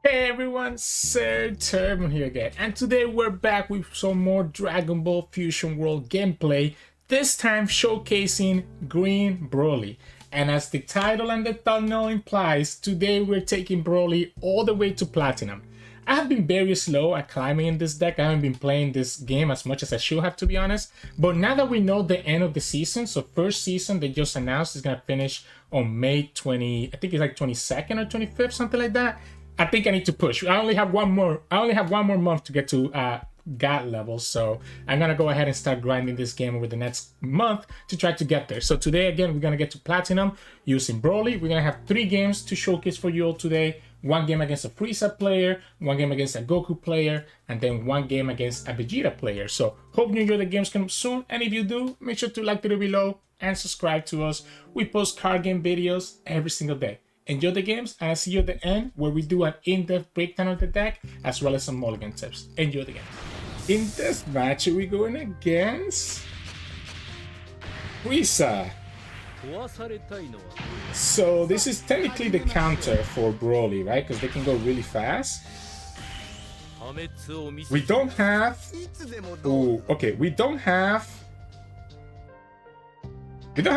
Hey everyone, Sirturmund here again, and today we're back with some more Dragon Ball Fusion World gameplay, this time showcasing Green Broly. And as the title and the thumbnail implies, today we're taking Broly all the way to Platinum. I have been very slow at climbing in this deck. I haven't been playing this game as much as I should have, to be honest. But now that we know the end of the season, so first season they just announced is going to finish on May 20, I think it's like 22nd or 25th, something like that. I think I need to push. I only have one more month to get to God levels, so I'm gonna go ahead and start grinding this game over the next month to try to get there. So today again we're gonna get to Platinum using Broly. We're gonna have 3 games to showcase for you all today. 1 game against a Frieza player, 1 game against a Goku player, and then 1 game against a Vegeta player. So hope you enjoy the games coming soon, and if you do, make sure to like the video below and subscribe to us. We post card game videos every single day. Enjoy the games, and I'll see you at the end where we do an in-depth breakdown of the deck as well as some mulligan tips. Enjoy the game. In this match, we're going against Frieza. So this is technically the counter for Broly, right? Because they can go really fast. We don't have... Ooh, okay, we don't have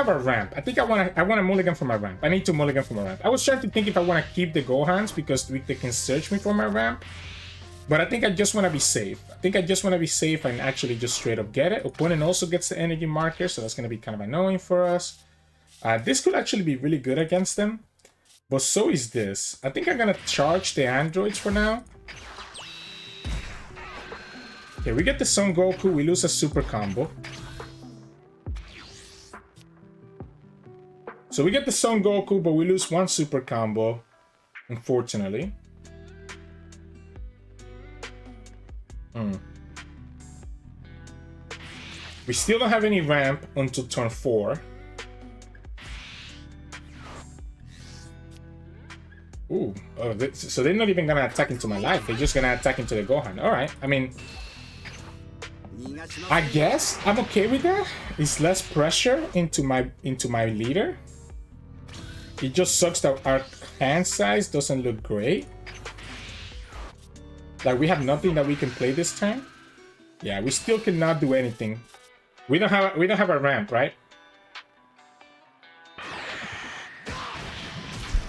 a ramp. I think I want a mulligan for my ramp. I need to mulligan for my ramp. I was trying to think if I want to keep the Gohans because they can search me for my ramp. But I think I just want to be safe. I think I just want to be safe and actually just straight up get it. Opponent also gets the energy marker, so that's going to be kind of annoying for us. This could actually be really good against them. But so is this. I think I'm going to charge the androids for now. Okay, we get the Son Goku. We lose a super combo. So we get the Son Goku, but we lose 1 super combo, unfortunately. We still don't have any ramp until turn 4. Ooh, so they're not even gonna attack into my life. They're just gonna attack into the Gohan. All right, I mean, I guess I'm okay with that. It's less pressure into my leader. It just sucks that our hand size doesn't look great. Like, we have nothing that we can play this time. Yeah, we still cannot do anything. We don't have a ramp, right?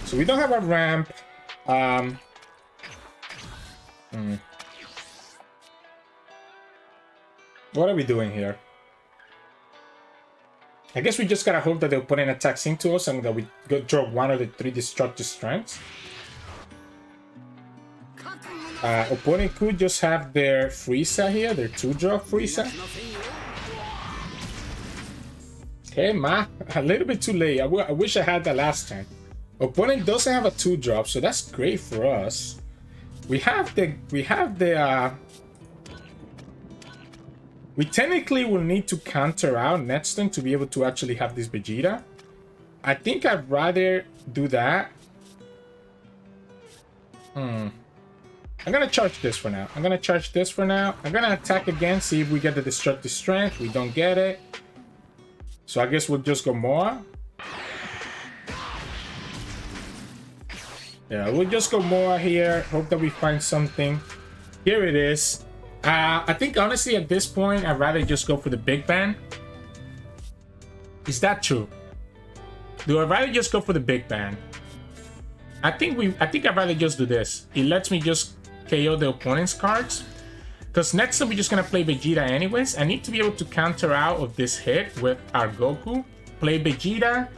So we don't have a ramp. What are we doing here? I guess we just gotta hope that the opponent attacks into us and that we drop 1 of the 3 destructive strengths. Opponent could just have their Frieza here, their 2-drop Frieza. Okay, a little bit too late. I wish I had that last time. Opponent doesn't have a 2-drop, so that's great for us. We technically will need to counter out next turn to be able to actually have this Vegeta. I think I'd rather do that. I'm gonna charge this for now. I'm gonna attack again, see if we get the destructive strength. We don't get it. So I guess we'll just go Moah. Yeah, we'll just go Moah here. Hope that we find something. Here it is. I think honestly at this point I'd rather just go for the Big Bang. Is that true? Do I rather just go for the Big Bang? I think I'd rather just do this. It lets me just KO the opponent's cards. Because next time we're just gonna play Vegeta anyways. I need to be able to counter out of this hit with our Goku. Play Vegeta,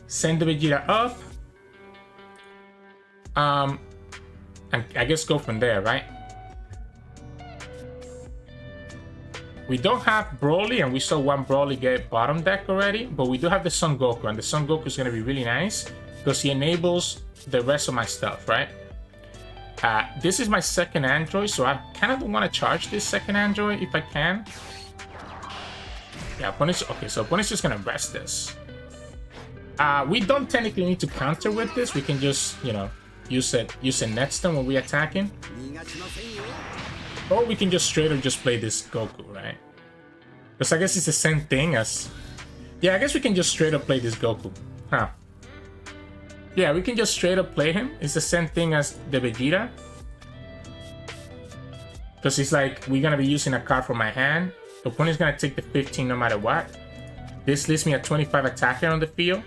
send the Vegeta up. And I guess go from there, right? We don't have Broly, and we saw 1 Broly get bottom deck already, but we do have the Son Goku, and the Son Goku is going to be really nice because he enables the rest of my stuff, right? This is my 2nd Android, so I kind of don't want to charge this 2nd Android if I can. Yeah, okay, so opponent's just going to rest this. We don't technically need to counter with this. We can just, you know, use it next turn when we're attacking. Or we can just straight up just play this Goku, right? Because I guess it's the same thing as... Yeah, I guess we can just straight up play this Goku. Huh. Yeah, we can just straight up play him. It's the same thing as the Vegeta. Because it's like, we're going to be using a card from my hand. The opponent's going to take the 15 no matter what. This leaves me a 25 attacker on the field.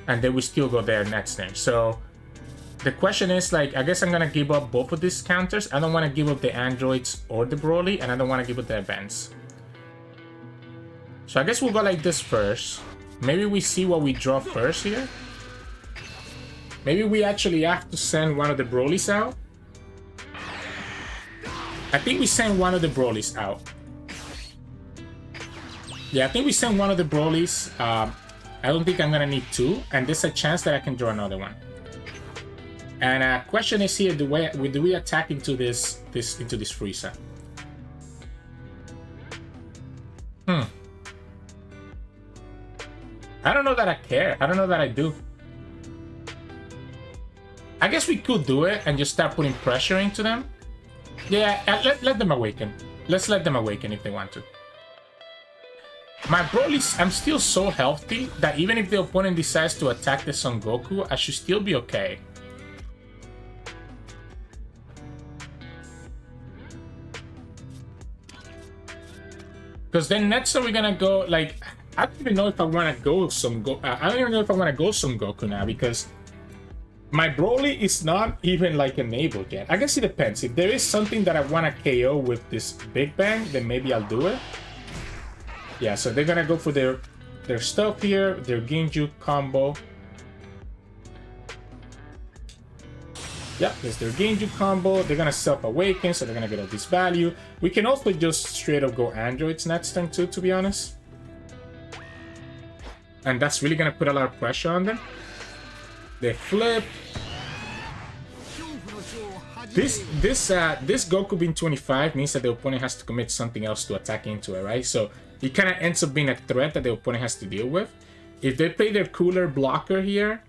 And then we still go there next turn. So the question is, like, I guess I'm going to give up both of these counters. I don't want to give up the androids or the Broly. And I don't want to give up the events. So I guess we'll go like this first. Maybe we see what we draw first here. Maybe we actually have to send one of the Brolys out. I think we send one of the Brolys out. Yeah, I think we send one of the Brolys. I don't think I'm gonna need two, and there's a chance that I can draw another one. And question is here: do we attack into this Frieza? I don't know that I care. I don't know that I do. I guess we could do it and just start putting pressure into them. Yeah, let them awaken. Let's let them awaken if they want to. My Broly's, I'm still so healthy that even if the opponent decides to attack the Son Goku, I should still be okay. Because then next are we gonna go, like, I don't even know if I want to go Son Goku. I don't even know if I want to go Son Goku now, because my Broly is not even like enabled yet. I guess it depends. If there is something that I want to KO with this Big Bang, then maybe I'll do it. Yeah, so they're gonna go for their stuff here, their Ginju combo. Yep, there's their Ginju combo. They're gonna self-awaken, so they're gonna get all this value. We can also just straight up go androids next turn too, to be honest. And that's really gonna put a lot of pressure on them. They flip. This Goku being 25 means that the opponent has to commit something else to attack into it, right? So it kind of ends up being a threat that the opponent has to deal with. If they play their cooler blocker here,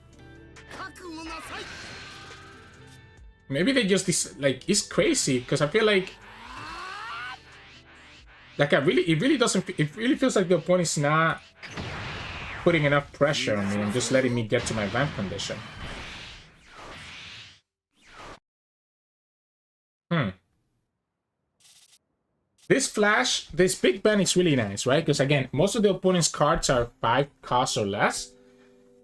maybe they just like, it's crazy because I feel like it really feels like the opponent is not putting enough pressure on me and just letting me get to my vamp condition. This Big Bang is really nice, right? Because again, most of the opponent's cards are 5 costs or less.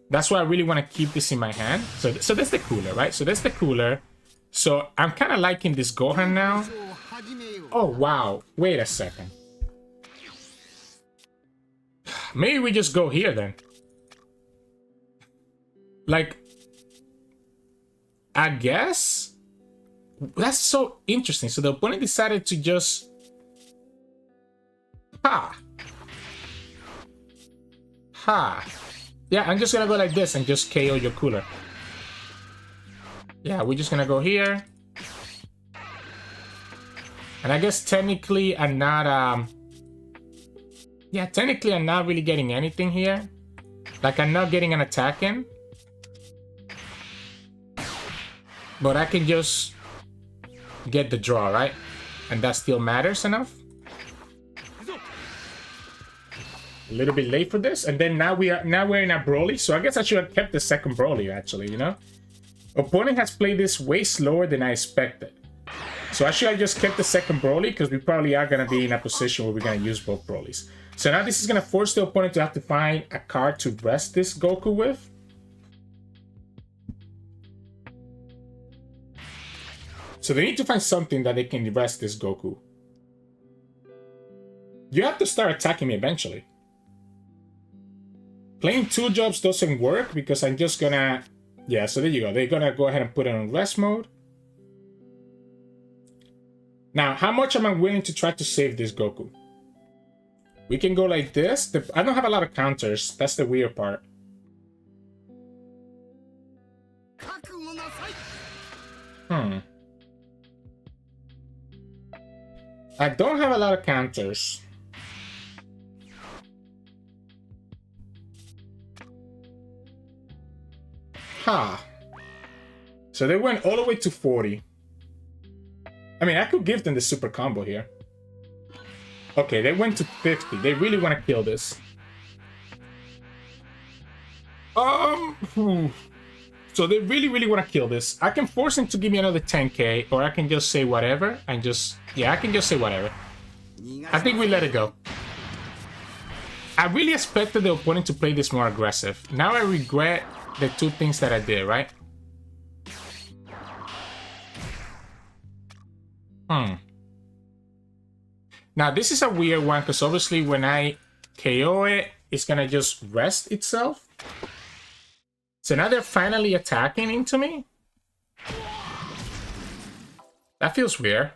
That's why I really want to keep this in my hand. So that's the cooler, right? So that's the cooler. So I'm kind of liking this Gohan now. Oh, wow. Wait a second. Maybe we just go here then. Like, I guess? That's so interesting. So the opponent decided to just... Yeah, I'm just gonna go like this and just KO your cooler. Yeah, we're just gonna go here. And I guess technically I'm not, yeah, technically I'm not really getting anything here. Like, I'm not getting an attack in. But I can just get the draw, right? And that still matters enough. A little bit late for this, and then now we're in a Broly, so I guess I should have kept the second Broly, actually, you know? Opponent has played this way slower than I expected. So I should have just kept the second Broly, because we probably are going to be in a position where we're going to use both Brolys. So now this is going to force the opponent to have to find a card to rest this Goku with. So they need to find something that they can rest this Goku. You have to start attacking me eventually. Playing 2 jobs doesn't work because I'm just gonna... Yeah, so there you go. They're gonna go ahead and put it on rest mode. Now, how much am I willing to try to save this Goku? We can go like this. I don't have a lot of counters. That's the weird part. I don't have a lot of counters. So they went all the way to 40. I mean, I could give them the super combo here. Okay, they went to 50. They really want to kill this. So they really want to kill this. I can force him to give me another 10k, or I can just say whatever and just... Yeah, I can just say whatever. I think we let it go. I really expected the opponent to play this more aggressive. Now I regret the two things that I did, right? Now this is a weird one, because obviously when I KO it, it's gonna just rest itself. So now they're finally attacking into me? That feels weird.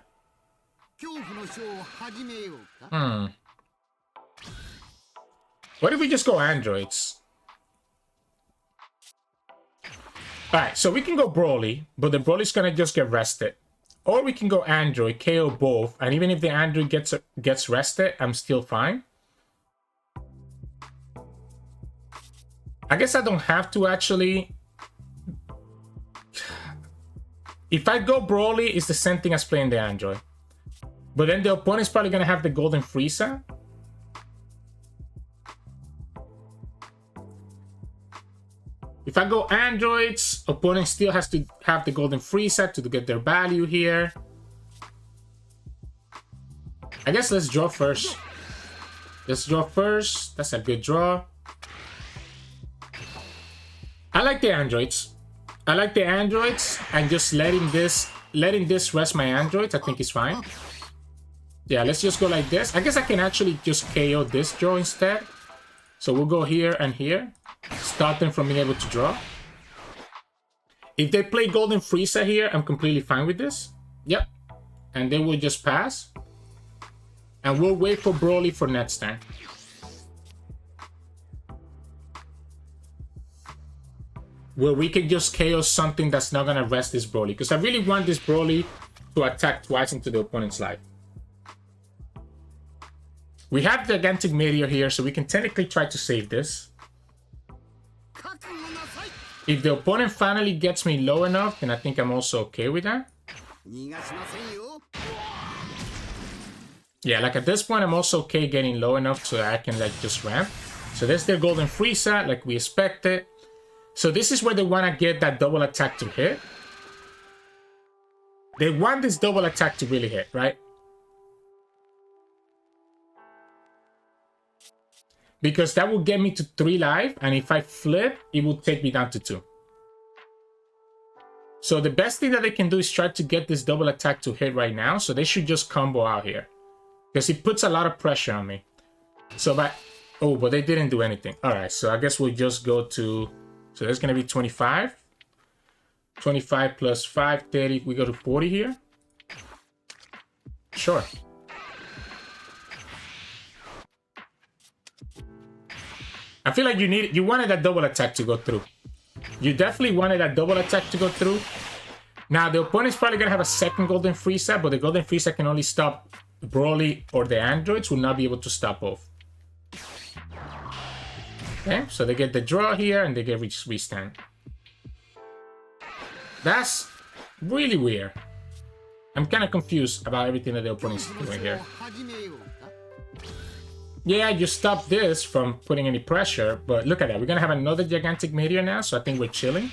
What if we just go androids? Alright, so we can go Broly, but the Broly's gonna just get rested. Or we can go android, KO both, and even if the android gets rested, I'm still fine. I guess I don't have to actually. If I go Broly, it's the same thing as playing the android. But then the opponent's probably gonna have the golden Frieza. If I go androids, opponent still has to have the golden Frieza to get their value here. I guess let's draw first. Let's draw first. That's a good draw. I like the androids. I like the androids, and just letting this rest my androids, I think is fine. Yeah, let's just go like this. I guess I can actually just KO this draw instead. So we'll go here and here. Stop them from being able to draw. If they play golden Frieza here, I'm completely fine with this. Yep. And then we'll just pass. And we'll wait for Broly for next turn. Where we can just KO something that's not gonna rest this Broly. Because I really want this Broly to attack twice into the opponent's life. We have the gigantic Meteor here, so we can technically try to save this. If the opponent finally gets me low enough, then I think I'm also okay with that. Yeah, like at this point, I'm also okay getting low enough so that I can like just ramp. So there's their golden Frieza, like we expected. So this is where they want to get that double attack to hit. They want this double attack to really hit, right? Because that will get me to 3 life, and if I flip, it will take me down to 2. So the best thing that they can do is try to get this double attack to hit right now, so they should just combo out here. Because it puts a lot of pressure on me. So by... Oh, but they didn't do anything. Alright, so I guess we'll just go to... So that's going to be 25. 25 plus 5, 30. We go to 40 here. Sure. I feel like you wanted that double attack to go through. You definitely wanted that double attack to go through. Now, the opponent's probably going to have a second golden Frieza, but the golden Frieza can only stop Broly, or the androids will not be able to stop both. Okay, so they get the draw here, and they get restand. That's really weird. I'm kind of confused about everything that the opponent's doing here. Yeah, you stop this from putting any pressure, but look at that. We're going to have another gigantic Meteor now, so I think we're chilling.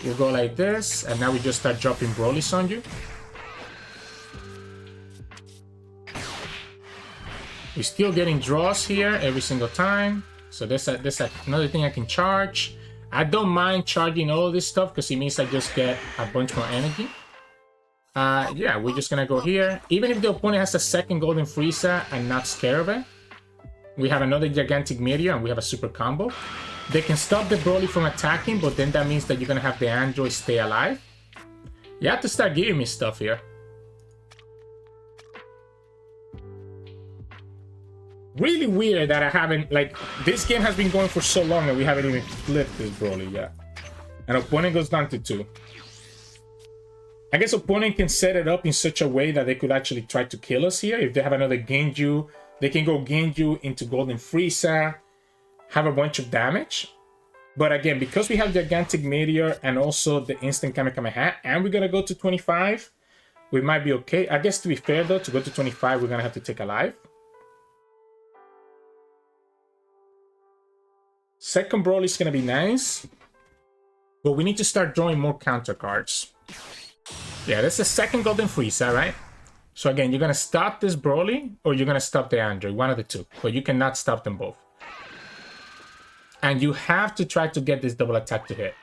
We'll go like this, and now we just start dropping Brolys on you. We're still getting draws here every single time. So there's another thing I can charge. I don't mind charging all of this stuff because it means I just get a bunch more energy. Yeah, we're just gonna go here. Even if the opponent has a second golden Frieza, I'm not scared of it. We have another gigantic Meteor and we have a super combo. They can stop the Broly from attacking, but then that means that you're gonna have the android stay alive. You have to start giving me stuff here. Really weird that I haven't, like, this game has been going for so long and we haven't even flipped this Broly yet. And opponent goes down to 2. I guess opponent can set it up in such a way that they could actually try to kill us here. If they have another Genju, they can go Genju into Golden Frieza, have a bunch of damage. But again, because we have Gigantic Meteor and also the instant Kamehameha, and we're going to go to 25, we might be okay. I guess to be fair though, to go to 25, we're going to have to take a life. Second Broly is going to be nice. But we need to start drawing more counter cards. Yeah, that's the second Golden Frieza, right? So again, you're going to stop this Broly, or you're going to stop the Android, one of the two. But you cannot stop them both. And you have to try to get this double attack to hit.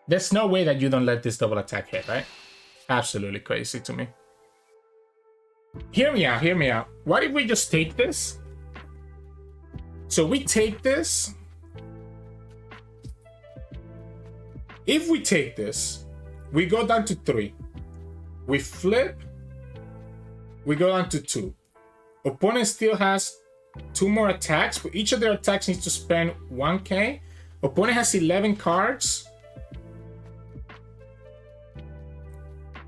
There's no way that you don't let this double attack hit, right? Absolutely crazy to me. Hear me out, hear me out. What if we just take this? So we take this. If we take this, we go down to 3. We flip. We go down to 2. Opponent still has 2 more attacks, but each of their attacks needs to spend 1k. Opponent has 11 cards.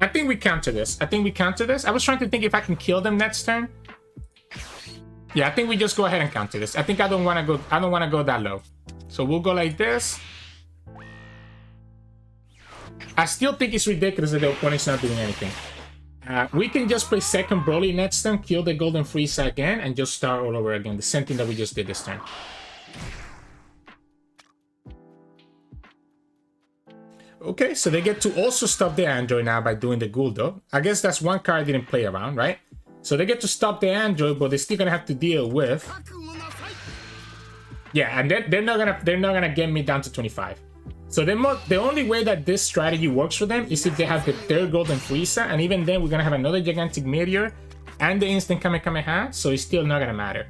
I think we counter this. I think we counter this. I was trying to think if I can kill them next turn. Yeah, I think we just go ahead and counter this. I think I don't want to go that low. So we'll go like this. I still think it's ridiculous that the opponent's not doing anything. We can just play second Broly next turn, kill the Golden Frieza again, and just start all over again. The same thing that we just did this turn. Okay, so they get to also stop the Android now by doing the Guldo. I guess that's one card I didn't play around, right? So they get to stop the Android, but they're still gonna have to deal with. Yeah, and they're not gonna get me down to 25. So the only way that this strategy works for them is if they have the third Golden Frieza, and even then we're gonna have another gigantic Meteor and the instant Kamehameha, so it's still not gonna matter.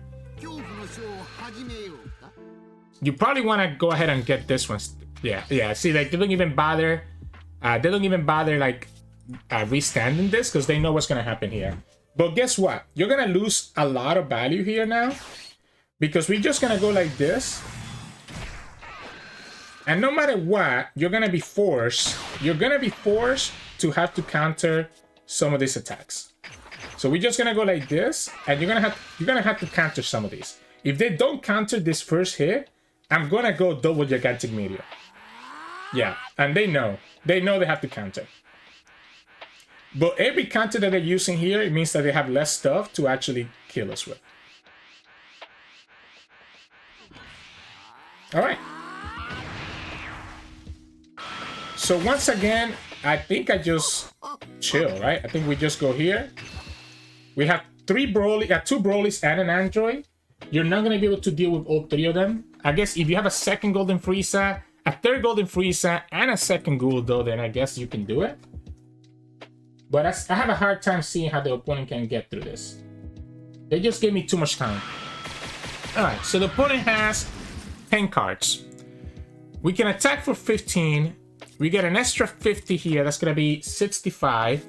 You probably want to go ahead and get this one. Yeah. See, like they don't even bother. Like restanding this because they know what's gonna happen here. But guess what? You're gonna lose a lot of value here now because we're just gonna go like this. And no matter what, you're gonna be forced. You're gonna be forced to have to counter some of these attacks. So we're just gonna go like this, and you're gonna have to counter some of these. If they don't counter this first hit, I'm gonna go double gigantic Meteor. Yeah, and they know they have to counter. But every counter that they're using here, it means that they have less stuff to actually kill us with. All right. So once again, I think I just chill, right? I think we just go here. We have 2 Brolys and an Android. You're not gonna be able to deal with all 3 of them. I guess if you have a second Golden Frieza, a third Golden Frieza, and a second Guldo, then I guess you can do it. But I have a hard time seeing how the opponent can get through this. They just gave me too much time. Alright, so the opponent has 10 cards. We can attack for 15. We get an extra 50 here. That's going to be 65.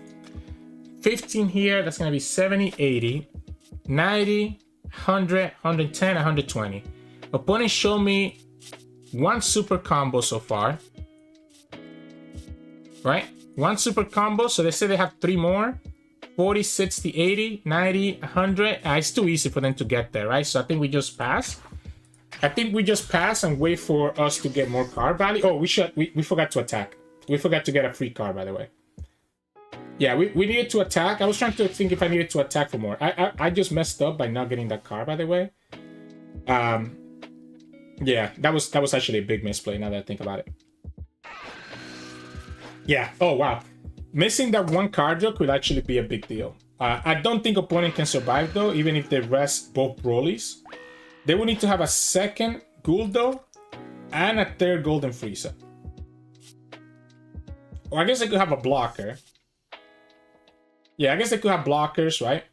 15 here. That's going to be 70, 80, 90, 100, 110, 120. Opponent showed me 1 super combo so far. Right? 1 super combo. So they say they have 3 more. 40, 60, 80, 90, 100. It's too easy for them to get there, right? So I think we just pass. I think we just pass and wait for us to get more card value. Oh, we forgot to attack. We forgot to get a free card, by the way. Yeah, we needed to attack. I was trying to think if I needed to attack for more. I just messed up by not getting that card, by the way. Yeah, that was actually a big misplay now that I think about it. Yeah. Oh wow, missing that 1 card draw could actually be a big deal. I don't think opponent can survive though, even if they rest both Brolys. They will need to have a second Guldo and a third Golden Frieza. Or I guess they could have a blocker. Yeah, I guess they could have blockers, right?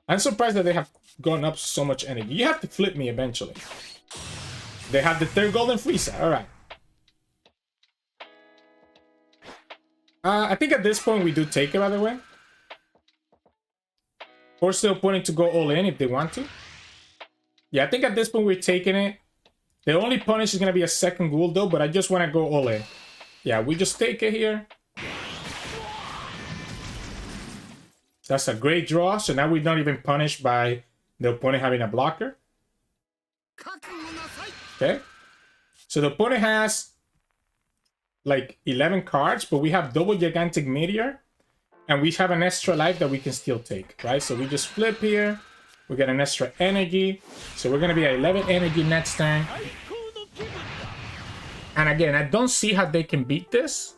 I'm surprised that they have gone up so much energy. You have to flip me eventually. They have the third Golden Frieza. All right. I think at this point we do take it, by the way. Force the opponent to go all in if they want to. Yeah, I think at this point we're taking it. The only punish is going to be a second Guldo, but I just want to go all in. Yeah, we just take it here. That's a great draw. So now we're not even punished by the opponent having a blocker. Okay. So the opponent has like 11 cards, but we have double gigantic Meteor. And we have an extra life that we can still take, right? So we just flip here. We get an extra energy. So we're going to be at 11 energy next turn. And again, I don't see how they can beat this.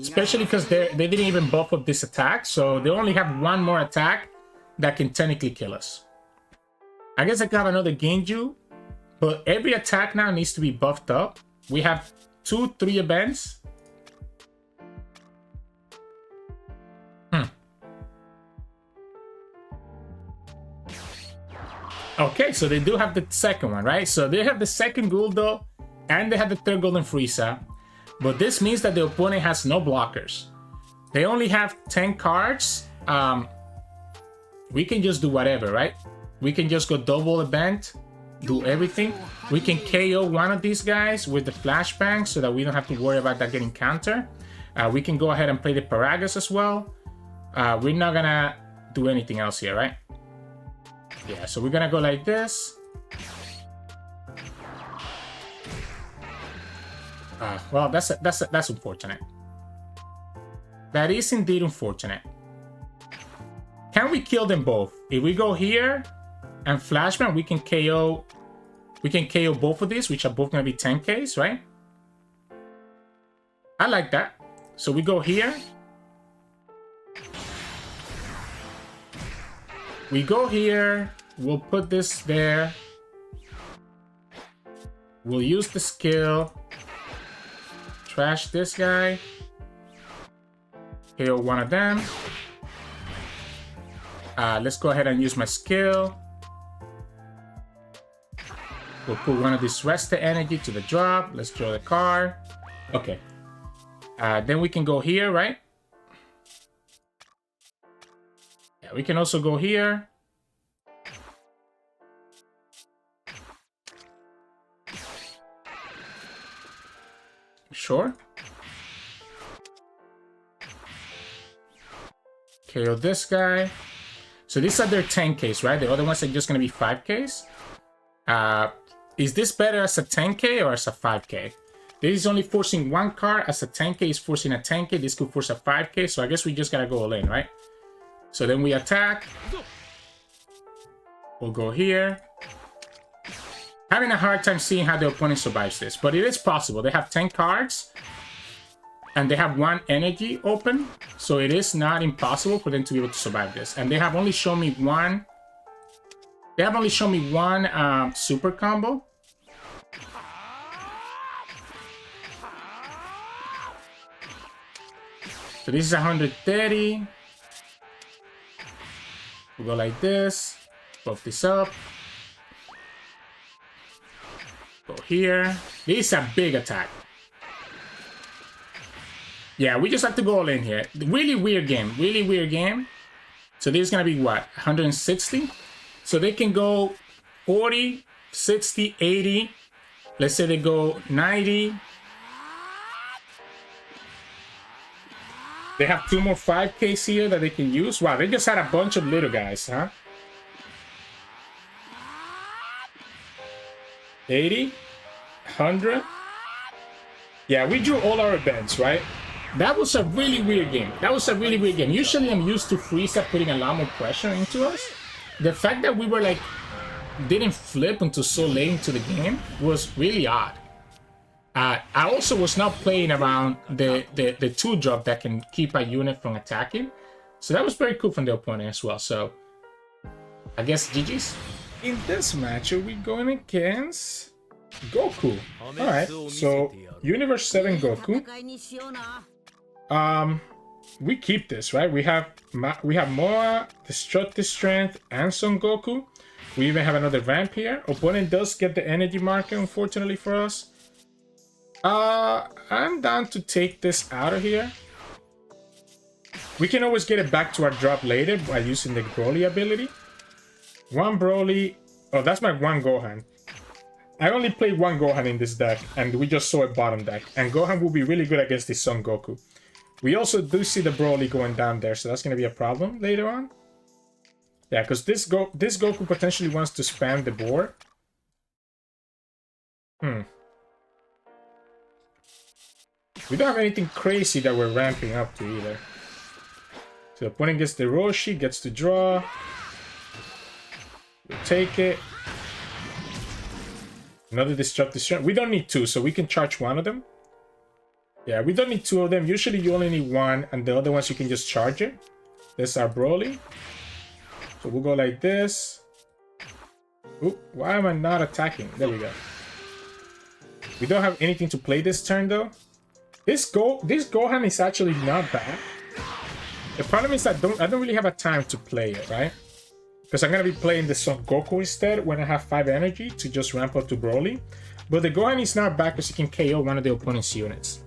Especially because they didn't even buff up this attack. So they only have one more attack that can technically kill us. I guess I got another Genju. But every attack now needs to be buffed up. We have 2-3 events. Okay, so they do have the second one, right? So they have the second Guldo, and they have the third Golden Frieza. But this means that the opponent has no blockers. They only have 10 cards. We can just do whatever, right? We can just go double event, do everything. We can KO one of these guys with the flashbang so that we don't have to worry about that getting counter. We can go ahead and play the Paragus as well. We're not gonna do anything else here, right? Yeah, so we're gonna go like this. Well, that's unfortunate. That is indeed unfortunate. Can we kill them both? If we go here and flashbang, we can KO. We can KO both of these, which are both gonna be 10Ks, right? I like that. So we go here. We go here. We'll put this there. We'll use the skill. Trash this guy. KO one of them. Let's go ahead and use my skill. We'll put one of these rest the energy to the drop. Let's draw the card. Okay. Then we can go here, right? Yeah, we can also go here. Sure. KO this guy. So these are their 10Ks, right? The other ones are just going to be 5Ks. Is this better as a 10K or as a 5K? This is only forcing one card. As a 10K is forcing a 10K. This could force a 5K. So I guess we just got to go all in, right? So then we attack. We'll go here. Having a hard time seeing how the opponent survives this. But it is possible. They have 10 cards. And they have one energy open. So it is not impossible for them to be able to survive this. And they have only shown me one. They have only shown me one super combo. So this is 130. We'll go like this. Buff this up. Go here. This is a big attack. Yeah, we just have to go all in here. Really weird game. Really weird game. So this is going to be what? 160? So they can go 40, 60, 80. Let's say they go 90. They have 2 more 5Ks here that they can use. Wow, they just had a bunch of little guys, huh? 80, 100. Yeah, we drew all our events, right? That was a really weird game. That was a really weird game. Usually I'm used to Frieza putting a lot more pressure into us. The fact that we were like, didn't flip until so late into the game was really odd. I also was not playing around the 2-drop that can keep a unit from attacking. So that was very cool from the opponent as well. So I guess GG's. In this match, we're going against Goku. Alright, so Universe 7 Goku. We keep this, right? We have Moah, Destructive Strength, and Son Goku. We even have another ramp here. Opponent does get the energy marker, unfortunately for us. I'm down to take this out of here. We can always get it back to our drop later by using the Broly ability. One Broly. Oh, that's my one Gohan. I only played one Gohan in this deck, and we just saw a bottom deck. And Gohan will be really good against this Son Goku. We also do see the Broly going down there, so that's going to be a problem later on. Yeah, because this Goku potentially wants to spam the board. We don't have anything crazy that we're ramping up to either. So the opponent gets the Roshi, gets to draw. We take it. Another destructive strength. We don't need two, so we can charge one of them. Yeah, we don't need two of them. Usually you only need one, and the other ones you can just charge it. This is our Broly. So we'll go like this. Oop, why am I not attacking? There we go. We don't have anything to play this turn though. This Gohan is actually not bad. The problem is I don't really have a time to play it, right? Because I'm gonna be playing the Son Goku instead when I have 5 energy to just ramp up to Broly. But the Gohan is not bad because he can KO one of the opponent's units.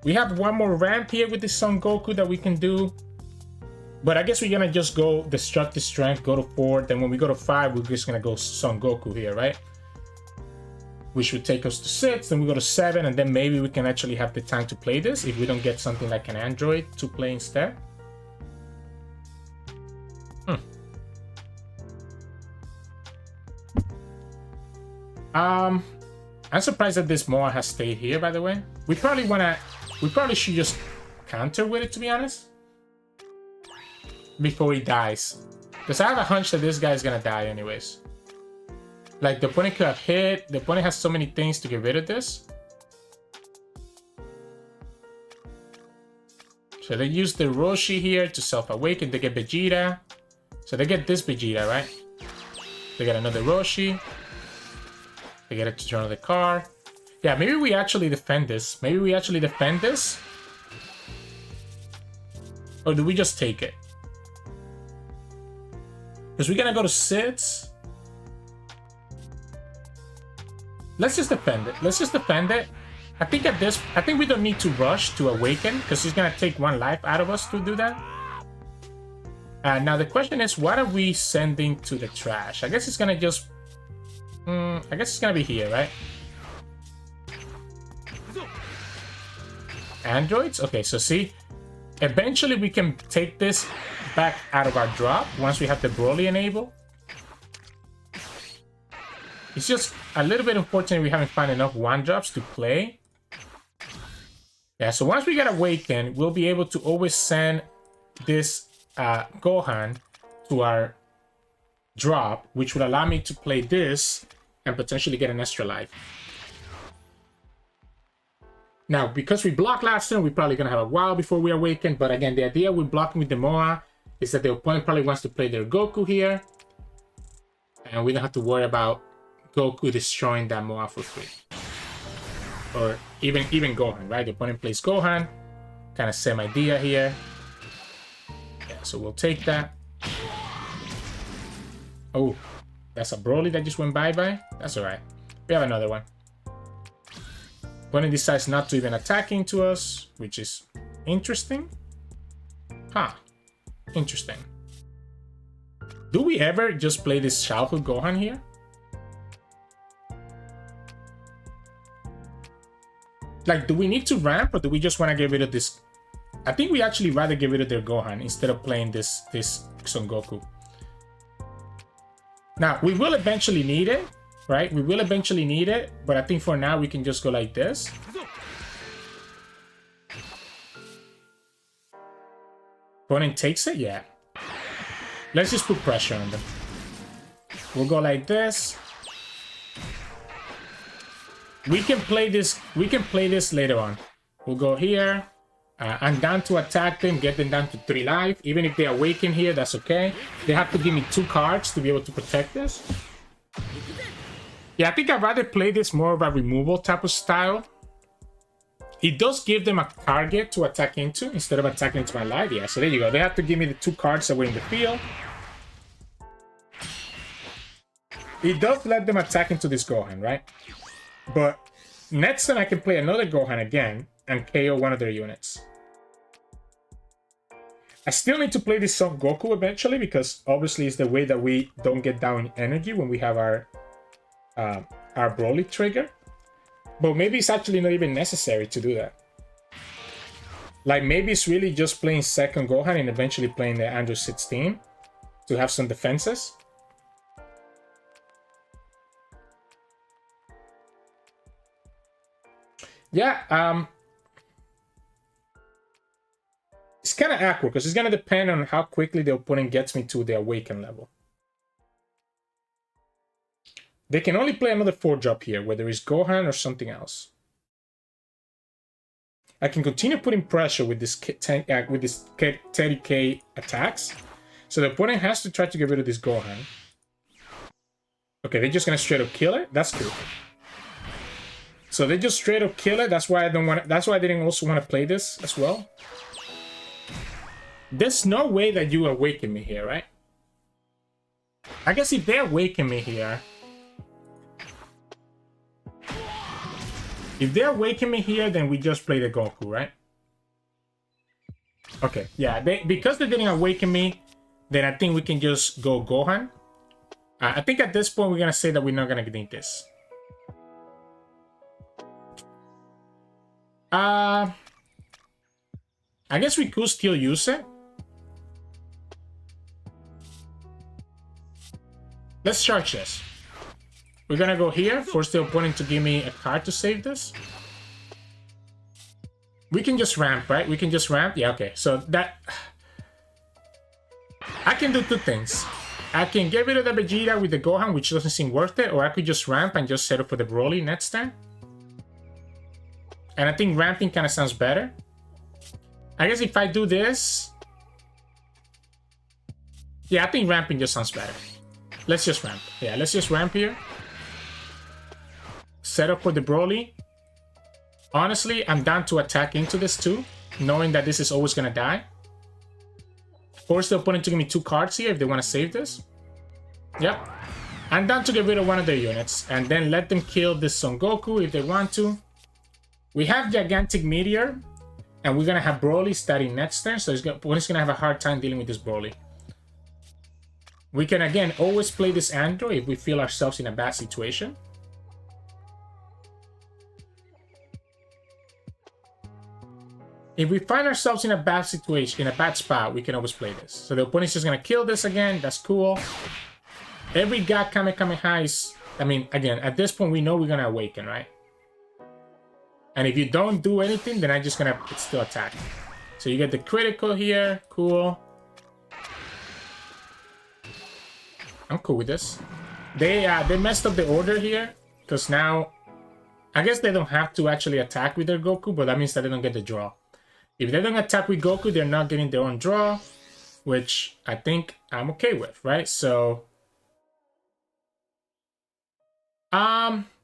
We have one more ramp here with the Son Goku that we can do. But I guess we're gonna just go Destructive Strength, go to 4. Then when we go to 5, we're just gonna go Son Goku here, right? Which would take us to 6, then we go to 7, and then maybe we can actually have the time to play this if we don't get something like an Android to play instead. I'm surprised that this Moah has stayed here, by the way. We probably should just counter with it, to be honest. Before he dies. Because I have a hunch that this guy is gonna die anyways. Like, the opponent could have hit. The opponent has so many things to get rid of this. So they use the Roshi here to self-awaken. They get Vegeta. So they get this Vegeta, right? They get another Roshi. They get it to turn on the car. Yeah, maybe we actually defend this. Maybe we actually defend this. Or do we just take it? Because we're gonna go to 6. Let's just defend it. Let's just defend it. I think we don't need to rush to awaken because he's gonna take 1 life out of us to do that. Now the question is, what are we sending to the trash? I guess it's gonna just... I guess it's gonna be here, right? Androids? Okay, so see, eventually we can take this back out of our drop once we have the Broly enabled. It's just a little bit unfortunate we haven't found enough 1-drops to play. Yeah, so once we get Awakened, we'll be able to always send this Gohan to our drop, which would allow me to play this and potentially get an extra life. Now, because we blocked last turn, we're probably going to have a while before we awaken. But again, the idea with blocking with the Moah is that the opponent probably wants to play their Goku here. And we don't have to worry about Goku destroying that Moah for free. Or even Gohan, right? The opponent plays Gohan. Kind of same idea here. Yeah, so we'll take that. Oh, that's a Broly that just went bye-bye. That's alright. We have another one. Opponent decides not to even attack into us, which is interesting. Huh. Interesting. Do we ever just play this childhood Gohan here? Like, do we need to ramp or do we just want to get rid of this? I think we actually rather get rid of their Gohan instead of playing this Son Goku. Now, we will eventually need it, right? We will eventually need it, but I think for now we can just go like this. Opponent takes it? Yeah. Let's just put pressure on them. We'll go like this. We can play this later on. We'll go here. I'm down to attack them, get them down to 3 life. Even if they awaken here, that's okay. They have to give me 2 cards to be able to protect this. Yeah, I think I'd rather play this more of a removal type of style. It does give them a target to attack into instead of attacking into my life. Yeah, so there you go. They have to give me the 2 cards that were in the field. It does let them attack into this Gohan, right? But next turn I can play another Gohan again and KO one of their units. I still need to play this Son Goku eventually because obviously it's the way that we don't get down energy when we have our Broly trigger. But maybe it's actually not even necessary to do that. Like maybe it's really just playing second Gohan and eventually playing the Android 16 to have some defenses. Yeah, it's kind of awkward because it's going to depend on how quickly the opponent gets me to the Awaken level. They can only play another 4-drop here, whether it's Gohan or something else. I can continue putting pressure with this 30k attacks. So the opponent has to try to get rid of this Gohan. Okay, they're just gonna straight up kill it. That's cool. So they just straight up kill it. That's why I don't want. That's why I didn't also want to play this as well. There's no way that you awaken me here, right? I guess if they awaken me here, then we just play the Goku, right? Okay, yeah. Because they didn't awaken me, then I think we can just go Gohan. I think at this point we're gonna say that we're not gonna need this. I guess we could still use it. Let's charge this. We're gonna go here, force the opponent to give me a card to save this. We can just ramp, right? We can just ramp. Yeah, okay. So that... I can do two things. I can get rid of the Vegeta with the Gohan, which doesn't seem worth it, or I could just ramp and just set up for the Broly next turn. And I think ramping kind of sounds better. I guess if I do this... Yeah, I think ramping just sounds better. Let's just ramp. Yeah, let's just ramp here. Set up for the Broly. Honestly, I'm down to attack into this too, knowing that this is always going to die. Force the opponent to give me 2 cards here if they want to save this. Yep. I'm down to get rid of one of their units and then let them kill this Son Goku if they want to. We have Gigantic Meteor, and we're going to have Broly starting next turn, so opponent's going to have a hard time dealing with this Broly. We can, again, always play this Android if we feel ourselves in a bad situation. If we find ourselves in a bad situation, in a bad spot, we can always play this. So the opponent's just going to kill this again. That's cool. Every God Kamehameha is... I mean, again, at this point, we know we're going to awaken, right? And if you don't do anything, then I'm just going to still attack. So you get the critical here. Cool. I'm cool with this. They messed up the order here. Because now... I guess they don't have to actually attack with their Goku, but that means that they don't get the draw. If they don't attack with Goku, they're not getting their own draw, which I think I'm okay with, right? So,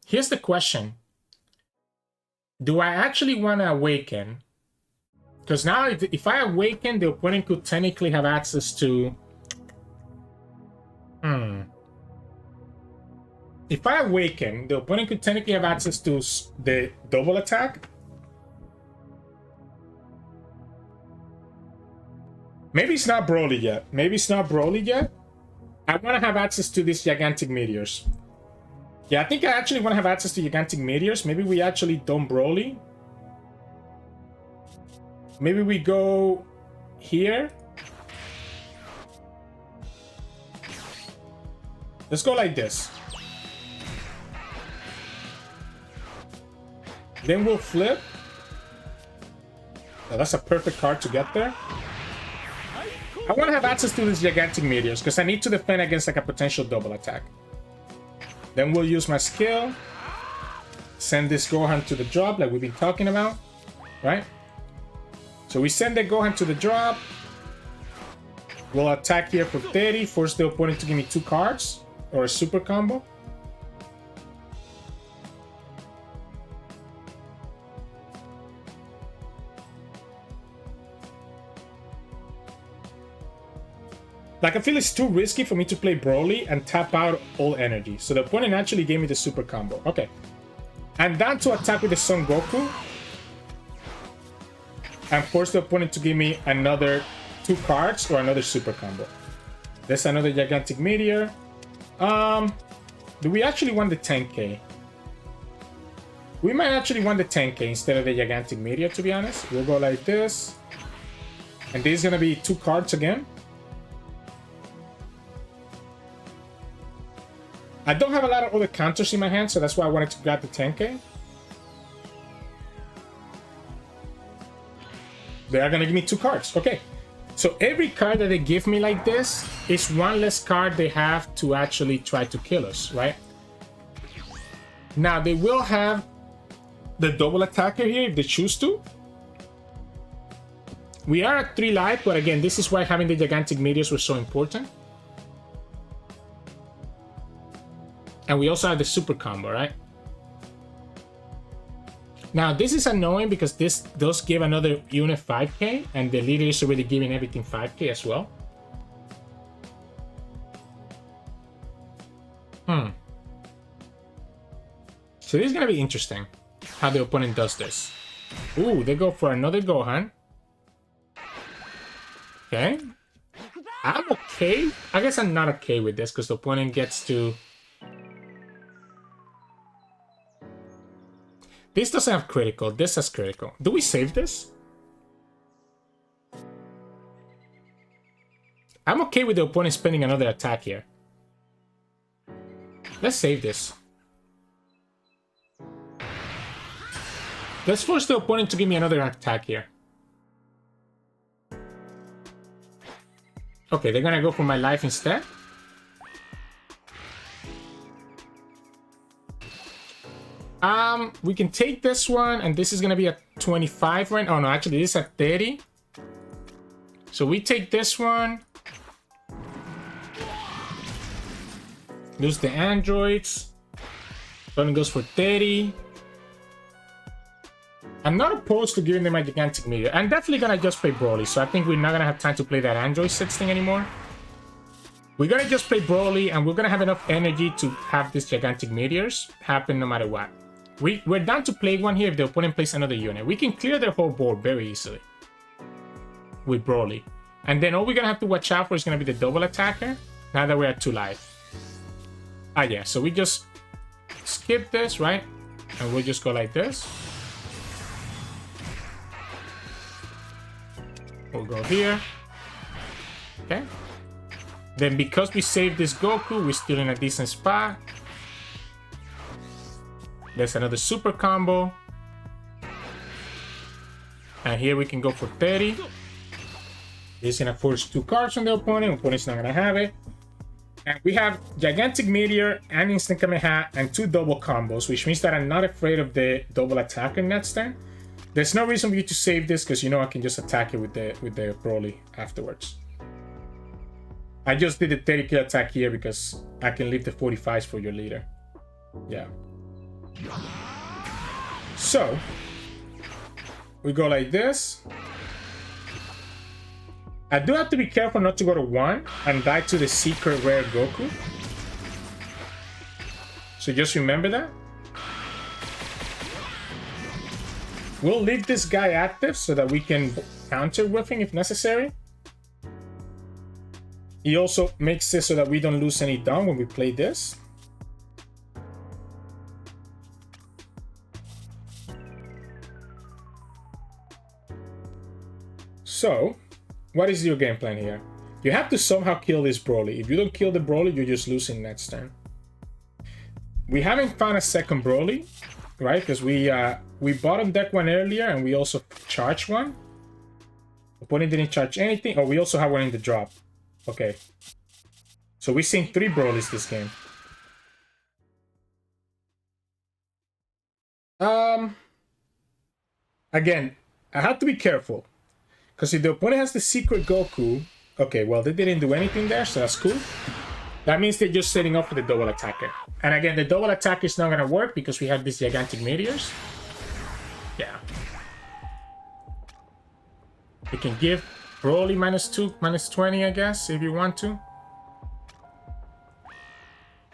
here's the question. Do I actually want to awaken? Because now if I awaken, the opponent could technically have access to... If I awaken, the opponent could technically have access to the double attack. Maybe it's not Broly yet. Maybe it's not Broly yet. I want to have access to these Gigantic Meteors. Yeah, I think I actually want to have access to Gigantic Meteors. Maybe we actually don't Broly. Maybe we go here. Let's go like this. Then we'll flip. Now that's a perfect card to get there. I want to have access to these Gigantic Meteors because I need to defend against like a potential double attack. Then we'll use my skill. Send this Gohan to the drop like we've been talking about. Right? So we send the Gohan to the drop. We'll attack here for 30. Force the opponent to give me 2 cards. Or a super combo. Like, I feel it's too risky for me to play Broly and tap out all energy. So the opponent actually gave me the super combo. Okay. I'm down to attack with the Son Goku. And force the opponent to give me another 2 cards or another super combo. There's another Gigantic Meteor. Do we actually want the 10k? We might actually want the 10k instead of the Gigantic Meteor, to be honest. We'll go like this. And this is going to be 2 cards again. I don't have a lot of other counters in my hand, so that's why I wanted to grab the 10k. They are going to give me 2 cards. Okay. So every card that they give me like this is 1 less card they have to actually try to kill us, right? Now, they will have the double attacker here if they choose to. We are at 3 life, but again, this is why having the gigantic meteors was so important. And we also have the super combo, right? Now, this is annoying because this does give another unit 5k, and the leader is already giving everything 5k as well. So this is going to be interesting, how the opponent does this. Ooh, they go for another Gohan. Okay. I'm okay. I guess I'm not okay with this because the opponent gets to... This doesn't have critical. This has critical. Do we save this? I'm okay with the opponent spending another attack here. Let's save this. Let's force the opponent to give me another attack here. Okay, they're gonna go for my life instead. We can take this one, and this is gonna be at 25 right? Oh no, actually this is at 30. So we take this one. Lose the androids. Opponent goes for 30. I'm not opposed to giving them a gigantic meteor. I'm definitely gonna just play Broly, so I think we're not gonna have time to play that android sets thing anymore. We're gonna just play Broly, and we're gonna have enough energy to have these gigantic meteors happen no matter what. We're down to play one here if the opponent plays another unit. We can clear their whole board very easily with Broly. And then all we're gonna have to watch out for is gonna be the double attacker, now that we're at 2 life. Ah yeah, so we just skip this, right? And we'll just go like this. We'll go here. Okay. Then because we saved this Goku, we're still in a decent spot. There's another super combo. And here we can go for 30. This is gonna force 2 cards on the opponent. Opponent's not gonna have it. And we have Gigantic Meteor and Instant Kamehameha and 2 double combos, which means that I'm not afraid of the double attacker next turn. There's no reason for you to save this because you know I can just attack it with the Broly afterwards. I just did the 30 kill attack here because I can leave the 45s for your leader. Yeah. So we go like this. I do have to be careful not to go to 1 and die to the secret rare Goku. So just remember that. We'll leave this guy active so that we can counter with him if necessary. He also makes it so that we don't lose any down when we play this. So, what is your game plan here? You have to somehow kill this Broly. If you don't kill the Broly, you're just losing next turn. We haven't found a second Broly, right? Because we bottom deck one earlier and we also charged one. Opponent didn't charge anything. Oh, we also have one in the drop. Okay. So we're seeing 3 Brolys this game. Again, I have to be careful. Because if the opponent has the secret Goku... Okay, well, they didn't do anything there, so that's cool. That means they're just setting up for the double attacker. And again, the double attacker is not going to work because we have these gigantic meteors. Yeah. You can give Broly -2, -20, I guess, if you want to.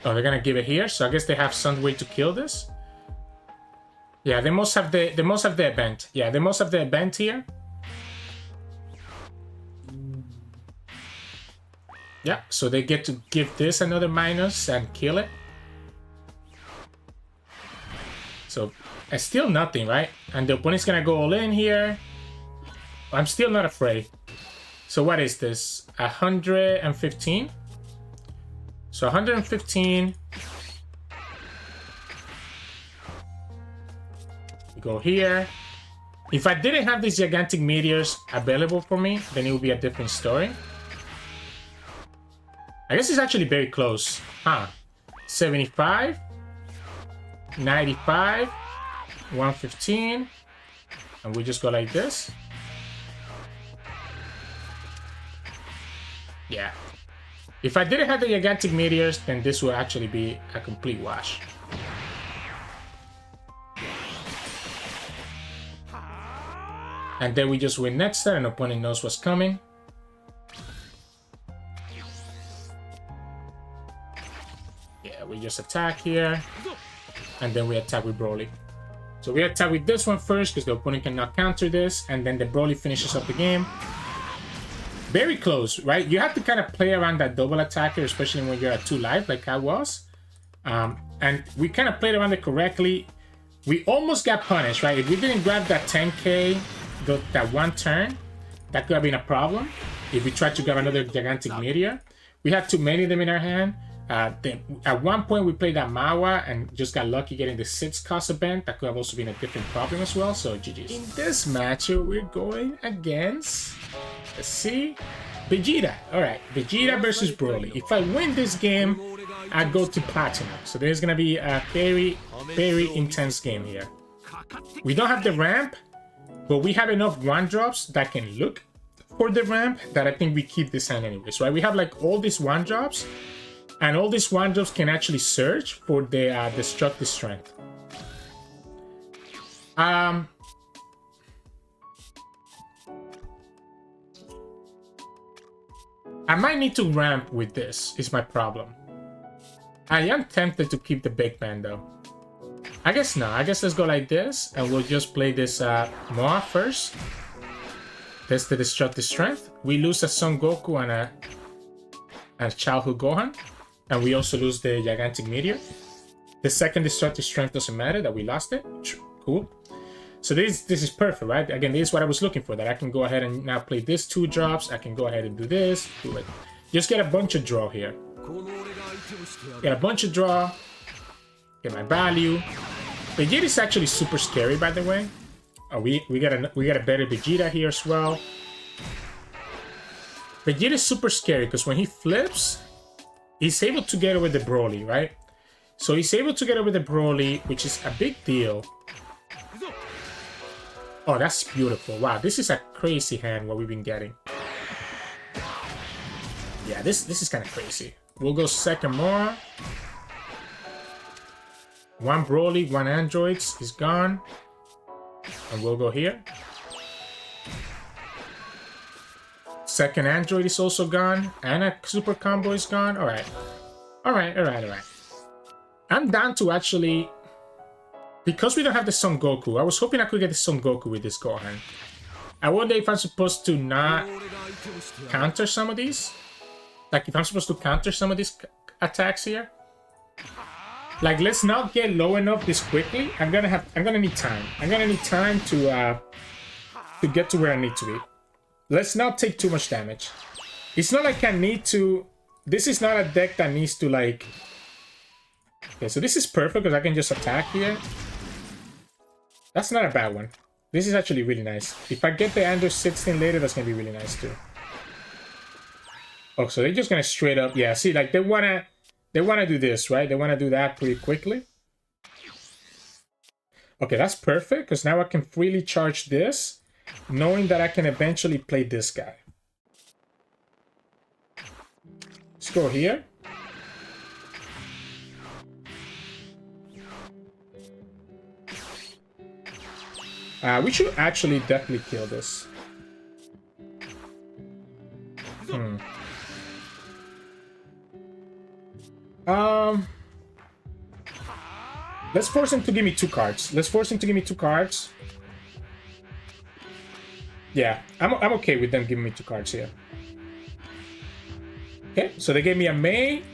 Oh, they're going to give it here, so I guess they have some way to kill this. Yeah, they must have the event. Yeah, they must have the event here. Yeah, so they get to give this another minus and kill it. So, it's still nothing, right? And the opponent's gonna go all in here. I'm still not afraid. So what is this? 115? So 115. We go here. If I didn't have these gigantic meteors available for me, then it would be a different story. I guess it's actually very close. Huh. 75. 95, 115, and we just go like this. Yeah. If I didn't have the gigantic meteors, then this would actually be a complete wash. And then we just win next turn, and opponent knows what's coming. Yeah, we just attack here, and then we attack with Broly. So we attack with this one first, because the opponent cannot counter this, and then the Broly finishes up the game. Very close, right? You have to kind of play around that double attacker, especially when you're at 2 life, like I was. And we kind of played around it correctly. We almost got punished, right? If we didn't grab that 10k, that one turn, that could have been a problem. If we tried to grab another gigantic meteor, we had too many of them in our hand. At one point, we played that Moah and just got lucky getting the 6 cost event. That could have also been a different problem as well. So GG's. In this matchup, we're going against, let's see, Vegeta. All right, Vegeta versus Broly. If I win this game, I go to Platinum. So there's gonna be a very, very intense game here. We don't have the ramp, but we have enough 1-drops that can look for the ramp that I think we keep this hand anyways, right? We have like all these 1-drops, and all these 1-drops can actually search for the destructive strength. I might need to ramp with this, is my problem. I am tempted to keep the big man though. I guess not. I guess let's go like this, and we'll just play this Moah first. That's the destructive strength. We lose a Son Goku and a childhood Gohan, and we also lose the gigantic meteor. The second destructive strength doesn't matter that we lost it. Cool. So this is perfect, right? Again, this is what I was looking for. That I can go ahead and now play this 2 drops. I can go ahead and do this. Do it. Just get a bunch of draw here. Get a bunch of draw. Get my value. Vegeta is actually super scary, by the way. Oh, we got a better Vegeta here as well. Vegeta is super scary because when he flips, he's able to get over the Broly, right? So he's able to get over the Broly, which is a big deal. Oh, that's beautiful. Wow, this is a crazy hand what we've been getting. Yeah, this is kind of crazy. We'll go second Moah. 1 Broly, 1 Androids is gone. And we'll go here. Second Android is also gone. And a super combo is gone. Alright. Alright. I'm down to actually... Because we don't have the Son Goku, I was hoping I could get the Son Goku with this Gohan. I wonder if I'm supposed to not counter some of these. Like, if I'm supposed to counter some of these attacks here. Like, let's not get low enough this quickly. I'm gonna need time. I'm gonna need time to get to where I need to be. Let's not take too much damage. It's not like I need to... This is not a deck that needs to, like... Okay, so this is perfect because I can just attack here. That's not a bad one. This is actually really nice. If I get the Android 16 later, that's gonna be really nice too. Oh, so they're just gonna straight up... Yeah, see, like, they wanna do this, right? They wanna do that pretty quickly. Okay, that's perfect, because now I can freely charge this, knowing that I can eventually play this guy. Let's go here. We should actually definitely kill this. Let's force him to give me 2 cards. Yeah, I'm okay with them giving me 2 cards here. Okay, so they gave me a May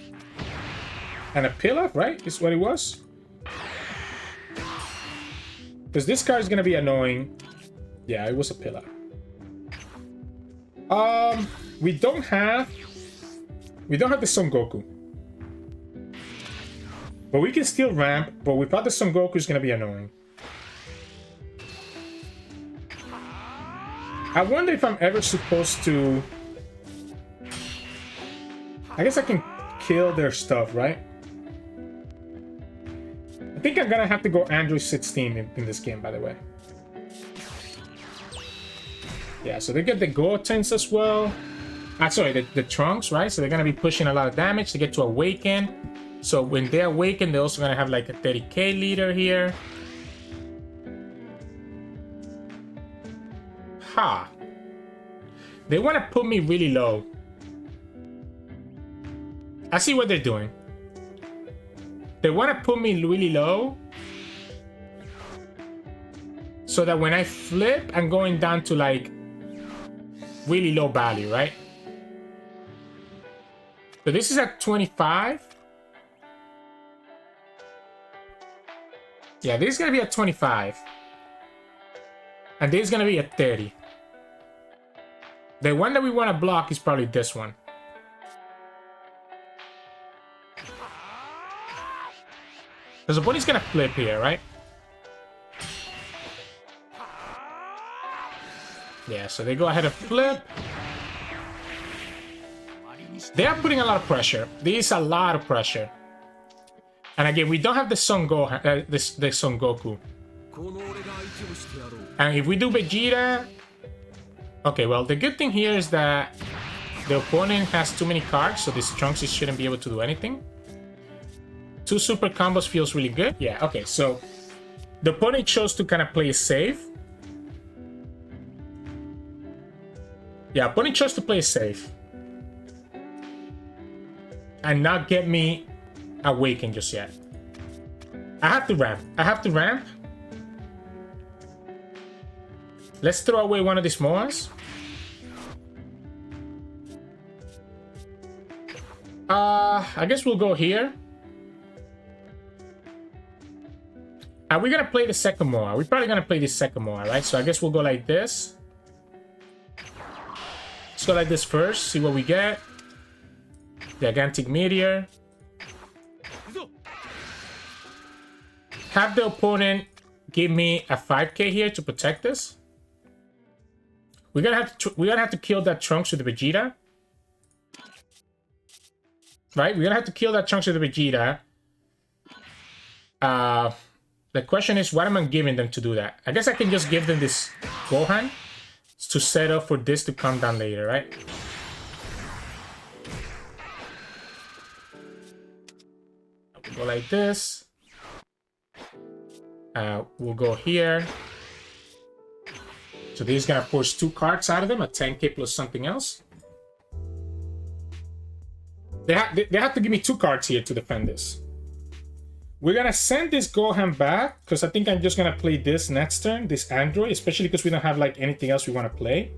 and a Pilaf, right? Is what it was. Because this card is gonna be annoying. Yeah, it was a Pilaf. We don't have the Son Goku. But we can still ramp, but without the Son Goku is gonna be annoying. I wonder if I'm ever supposed to... I guess I can kill their stuff, right? I think I'm gonna have to go Android 16 in this game, by the way. Yeah, so they get the Gotens as well. Sorry, the Trunks, right? So they're gonna be pushing a lot of damage to get to Awaken. So when they awaken, they're also gonna have like a 30k leader here. Ha! They want to put me really low. I see what they're doing. They want to put me really low so that when I flip, I'm going down to like really low value, right? So this is at 25. Yeah, this is going to be at 25. And this is going to be at 30. The one that we want to block is probably this one. Because the body's going to flip here, right? Yeah, so they go ahead and flip. They are putting a lot of pressure. There is a lot of pressure. And again, we don't have the Son Gohan, the Son Goku. And if we do Vegeta... Okay, well, the good thing here is that the opponent has too many cards, so this Trunks shouldn't be able to do anything. 2 super combos feels really good. Yeah, okay, so the opponent chose to kind of play it safe. Yeah, opponent chose to play it safe. And not get me Awakened just yet. I have to ramp. I have to ramp. Let's throw away one of these Moahs. I guess we'll go here. Are we gonna play the second Moah? We're probably gonna play the second Moah, right? So I guess we'll go like this. Let's go like this first, see what we get. Gigantic Meteor. Have the opponent give me a 5k here to protect this. We're gonna have to kill that Trunks with the Vegeta. Right? We're gonna have to kill that Trunks with the Vegeta. The question is, what am I giving them to do that? I guess I can just give them this Gohan to set up for this to come down later, right? We'll go like this. We'll go here. So this is gonna force 2 cards out of them, a 10k plus something else. They have to give me 2 cards here to defend this. We're gonna send this Gohan back because I think I'm just gonna play this next turn, this Android, especially because we don't have like anything else we want to play.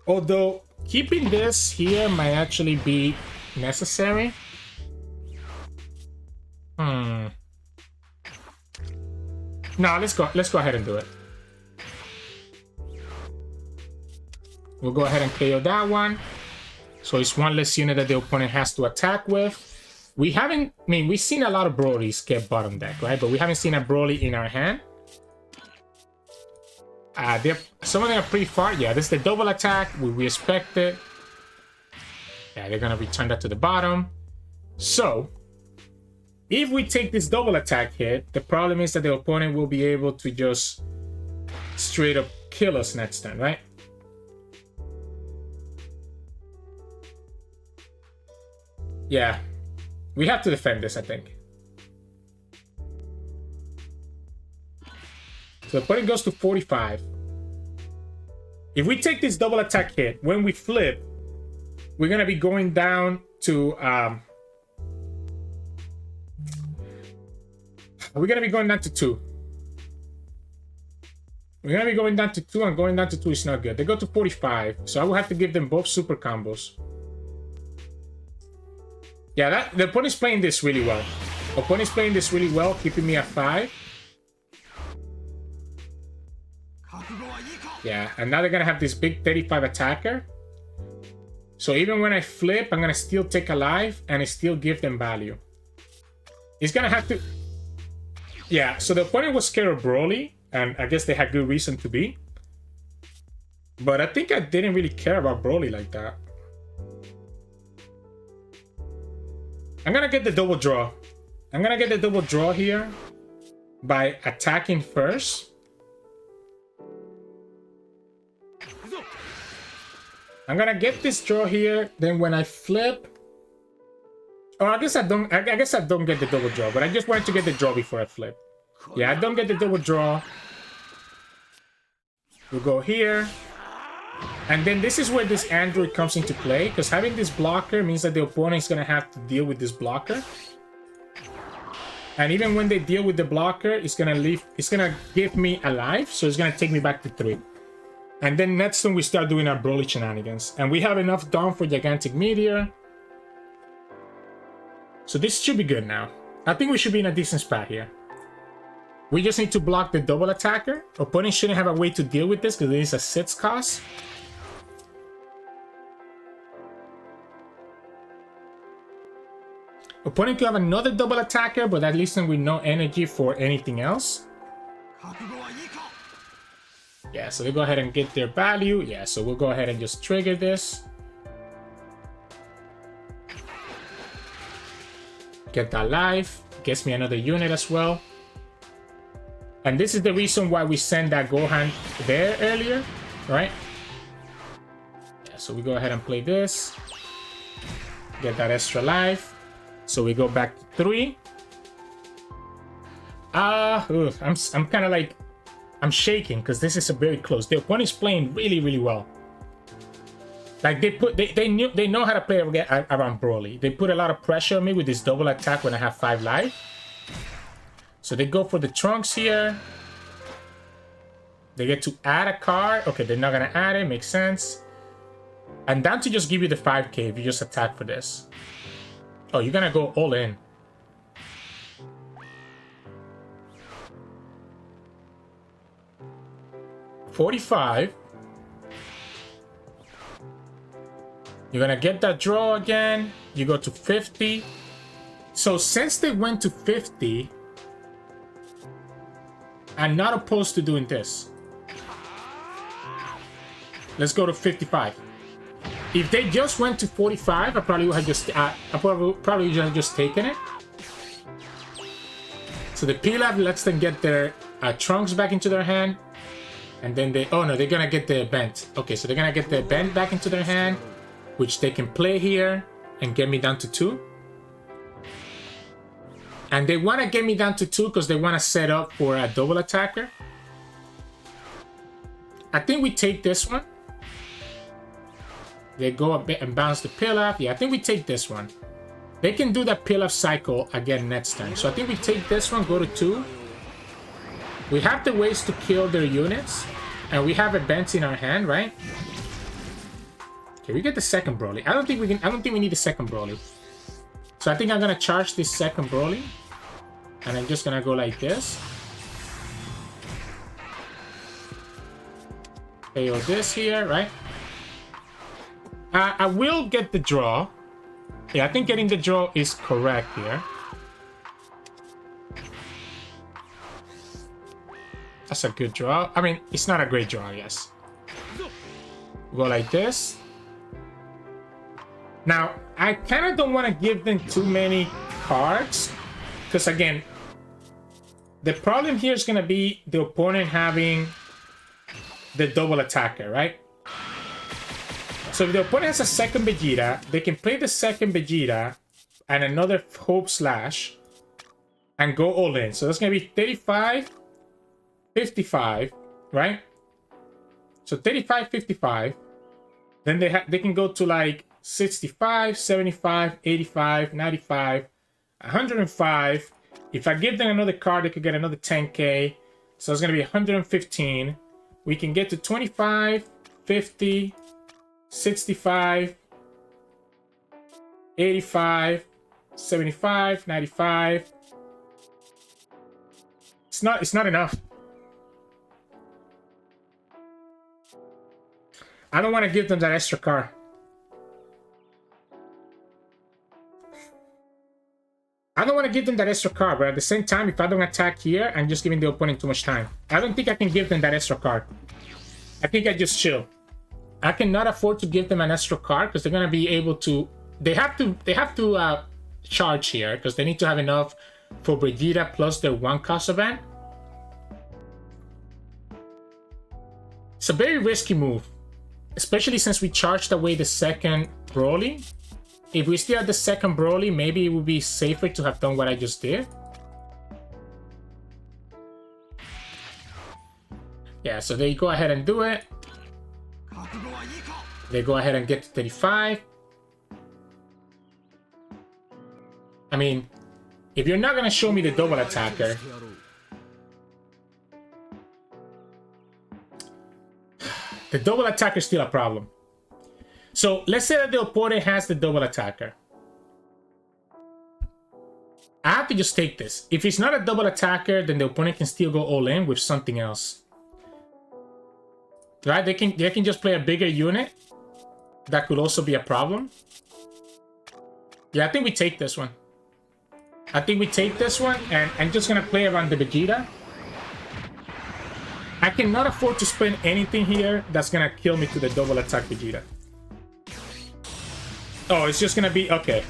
Although keeping this here might actually be necessary. No, let's go ahead and do it. We'll go ahead and KO that one. So it's one less unit that the opponent has to attack with. We haven't, I mean, we've seen a lot of Brolys get bottom deck, right? But we haven't seen a Broly in our hand. Some of them are pretty far. Yeah, this is the double attack. We expect it. Yeah, they're gonna return that to the bottom. So if we take this double attack hit, the problem is that the opponent will be able to just straight up kill us next turn, right? Yeah, we have to defend this, I think. So the opponent goes to 45. If we take this double attack hit, when we flip, we're gonna be going down to we're gonna be going down to 2. We're gonna be going down to 2, and going down to 2 is not good. They go to 45, so I will have to give them both super combos. Yeah, the opponent's playing this really well. Opponent's playing this really well, keeping me at 5. Yeah, and now they're gonna have this big 35 attacker. So even when I flip, I'm gonna still take a life and I still give them value. He's gonna have to... Yeah, so the opponent was scared of Broly, and I guess they had good reason to be. But I think I didn't really care about Broly like that. I'm gonna get the double draw. I'm gonna get the double draw here by attacking first. I'm gonna get this draw here, then when I flip... Oh, I guess I don't get the double draw, but I just wanted to get the draw before I flip. Yeah, I don't get the double draw. We'll go here. And then this is where this Android comes into play, because having this blocker means that the opponent is going to have to deal with this blocker. And even when they deal with the blocker, it's going to give me a life, so it's going to take me back to 3. And then next time we start doing our Broly shenanigans. And we have enough done for Gigantic Meteor. So this should be good now. I think we should be in a decent spot here. We just need to block the double attacker. Opponent shouldn't have a way to deal with this because it is a 6 cost. Opponent could have another double attacker, but at least then with no energy for anything else. Yeah, so they go ahead and get their value. Yeah, so we'll go ahead and just trigger this. Get that life. Gets me another unit as well. And this is the reason why we sent that Gohan there earlier, right? Yeah, so we go ahead and play this. Get that extra life. So we go back to 3. I'm kind of like... I'm shaking because this is a very close. The opponent is playing really, really well. Like they know how to play around Broly. They put a lot of pressure on me with this double attack when I have 5 life. So they go for the Trunks here. They get to add a card. Okay, they're not gonna add it. Makes sense. And down to just give you the 5k if you just attack for this. Oh, you're gonna go all in. $45. You're gonna get that draw again. You go to 50. So since they went to 50, I'm not opposed to doing this. Let's go to 55. If they just went to 45, I probably would have just probably just taken it. So the P-Lab lets them get their Trunks back into their hand. And then they... Oh no, they're gonna get the Bent. Okay, so they're gonna get the Bent back into their hand, which they can play here and get me down to 2. And they want to get me down to 2 because they want to set up for a double attacker. I think we take this one. They go a bit and bounce the Pilaf. Yeah, I think we take this one. They can do that Pilaf cycle again next time. So I think we take this one, go to 2. We have the ways to kill their units. And we have a Bent in our hand, right? Okay, we get the second Broly. I don't think we need the second Broly. So I think I'm gonna charge this second Broly. And I'm just gonna go like this. KO this here, right? I will get the draw. Yeah, I think getting the draw is correct here. That's a good draw. I mean, it's not a great draw, yes. Go like this. Now, I kind of don't want to give them too many cards. Because again, the problem here is going to be the opponent having the double attacker, right? So if the opponent has a second Vegeta, they can play the second Vegeta and another Hope Slash and go all in. So that's going to be 35, 55, right? So 35, 55. Then they can go to like 65, 75, 85, 95, 105. If I give them another card, they could get another 10k. So it's going to be 115. We can get to 25, 50, 65, 85, 75, 95. It's not enough. I don't want to give them that extra card. I don't want to give them that extra card, but at the same time, if I don't attack here, I'm just giving the opponent too much time. I don't think I can give them that extra card. I think I just chill. I cannot afford to give them an extra card because they're gonna be able to. They have to charge here because they need to have enough for Vegeta plus their 1-cost event. It's a very risky move, especially since we charged away the second Broly. If we still had the second Broly, maybe it would be safer to have done what I just did. Yeah, so they go ahead and do it. They go ahead and get to 35. I mean, if you're not going to show me the double attacker, the double attacker is still a problem. So let's say that the opponent has the double attacker. I have to just take this. If it's not a double attacker, then the opponent can still go all in with something else. Right? They can just play a bigger unit. That could also be a problem. Yeah, I think we take this one. I think we take this one, and I'm just gonna play around the Vegeta. I cannot afford to spend anything here that's gonna kill me to the double attack Vegeta. Oh, it's just gonna be okay.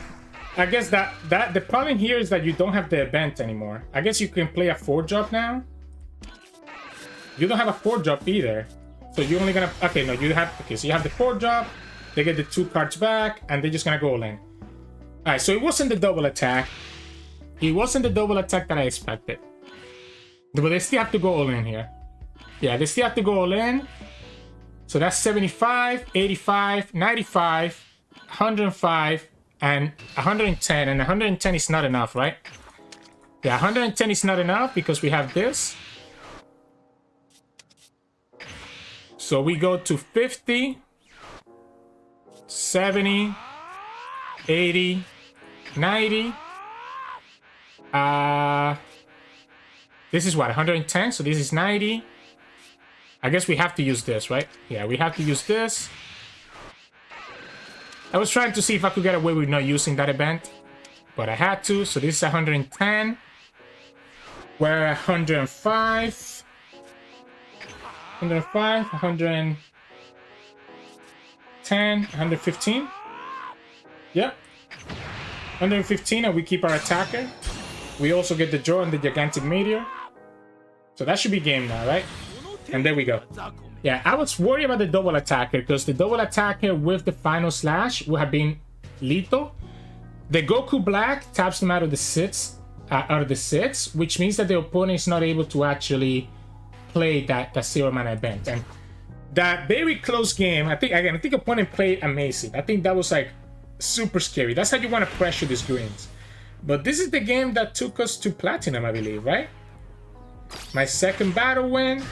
I guess that the problem here is that you don't have the event anymore. I guess you can play a 4-drop now. You don't have a 4-drop either. So you're only gonna okay, no, you have okay, so you have the 4-drop, they get the 2 cards back, and they're just gonna go all in. Alright, so it wasn't the double attack. It wasn't the double attack that I expected. But they still have to go all in here. Yeah, they still have to go all in. So that's 75, 85, 95, 105, and 110. And 110 is not enough, right? Yeah, 110 is not enough because we have this. So we go to 50, 70, 80, 90. This is what, 110? So this is 90. I guess we have to use this, right? Yeah, we have to use this. I was trying to see if I could get away with not using that event, but I had to. So this is 110. We're 105. 105, 110, 115. Yep. 115, and we keep our attacker. We also get the draw and the gigantic Meteor. So that should be game now, right? And there we go. Yeah, I was worried about the double attacker because the double attacker with the final slash would have been lethal. The Goku Black taps them out of the six, which means that the opponent is not able to actually play that 0-mana event. And that very close game, I think opponent played amazing. I think that was like super scary. That's how you want to pressure these greens. But this is the game that took us to Platinum, I believe, right? My second battle win.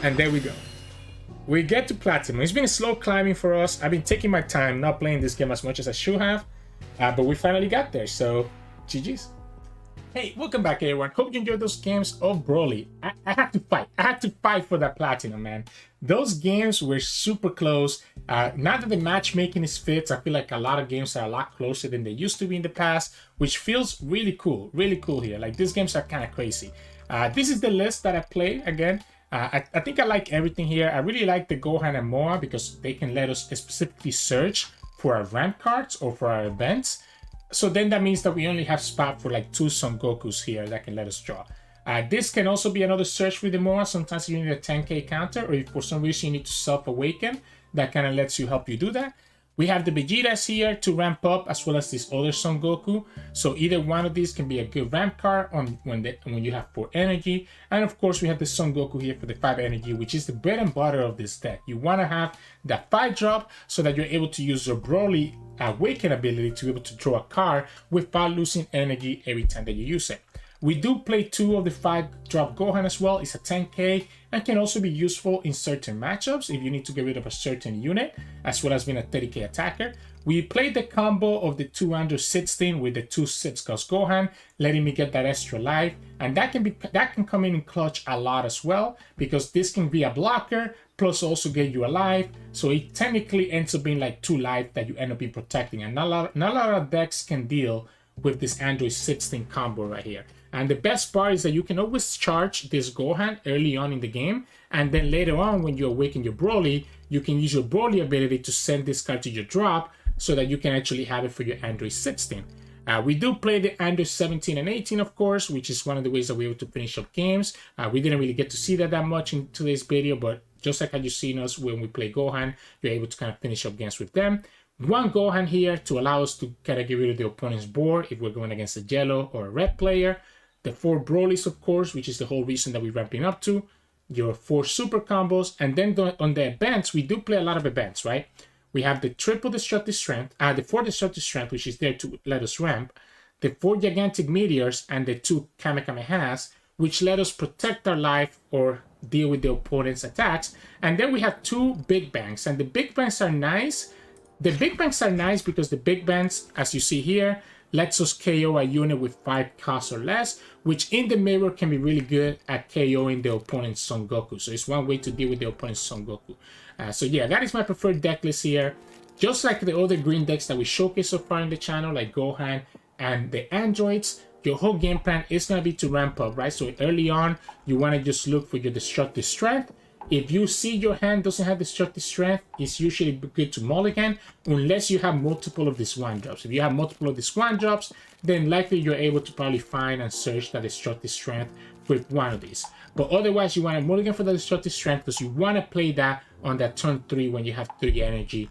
And there we go. We get to Platinum. It's been a slow climbing for us. I've been taking my time, not playing this game as much as I should have. But we finally got there, so GG's. Hey, welcome back, everyone. Hope you enjoyed those games of Broly. I had to fight. I had to fight for that Platinum, man. Those games were super close. Now that the matchmaking is fixed, I feel like a lot of games are a lot closer than they used to be in the past, which feels really cool here. Like, these games are kind of crazy. This is the list that I play again. I think I like everything here. I really like the Gohan and Moah because they can let us specifically search for our rank cards or for our events. So then that means that we only have spot for like 2 Son Gokus here that can let us draw. This can also be another search with the Moah. Sometimes you need a 10k counter, or if for some reason you need to self-awaken, that kind of lets you help you do that. We have the Vegetas here to ramp up, as well as this other Son Goku. So either one of these can be a good ramp card on when you have 4 energy. And of course, we have the Son Goku here for the 5 energy, which is the bread and butter of this deck. You want to have that 5 drop so that you're able to use your Broly Awaken ability to be able to draw a card without losing energy every time that you use it. We do play 2 of the 5 drop Gohan as well. It's a 10k and can also be useful in certain matchups if you need to get rid of a certain unit, as well as being a 30k attacker. We played the combo of the 2 Android 16 with the 2 6-cost Gohan, letting me get that extra life, and that can come in clutch a lot as well, because this can be a blocker plus also get you alive, so it technically ends up being like 2 life that you end up being protecting, and not a lot of decks can deal with this Android 16 combo right here. And the best part is that you can always charge this Gohan early on in the game, and then later on when you awaken your Broly, you can use your Broly ability to send this card to your drop so that you can actually have it for your Android 16. We do play the Android 17 and 18, of course, which is one of the ways that we're able to finish up games. We didn't really get to see that much in today's video, but just like how you've seen us when we play Gohan, you're able to kind of finish up games with them. One Gohan here to allow us to kind of get rid of the opponent's board if we're going against a yellow or a red player. The 4 Brolys, of course, which is the whole reason that we're ramping up to. Your 4 super combos. And then on the events, we do play a lot of events, right? We have the triple destructive strength, the 4 destructive strength, which is there to let us ramp, the 4 gigantic meteors, and the 2 Kamehamehas, which let us protect our life or deal with the opponent's attacks. And then we have 2 big bangs, and the big bangs are nice. The big bangs are nice because the big bangs, as you see here, lets us KO a unit with 5 costs or less, which in the mirror can be really good at KOing the opponent's Son Goku. So it's one way to deal with the opponent's Son Goku. So yeah, that is my preferred deck list here. Just like the other green decks that we showcased so far in the channel, like Gohan and the androids, your whole game plan is going to be to ramp up, right? So early on, you want to just look for your destructive strength. If you see your hand doesn't have destructive strength, it's usually good to mulligan, unless you have multiple of these 1-drops. If you have multiple of these 1-drops, then likely you're able to probably find and search that destructive strength with one of these. But otherwise, you want to mulligan for the destructive strength because you want to play that on that turn 3 when you have 3 energy.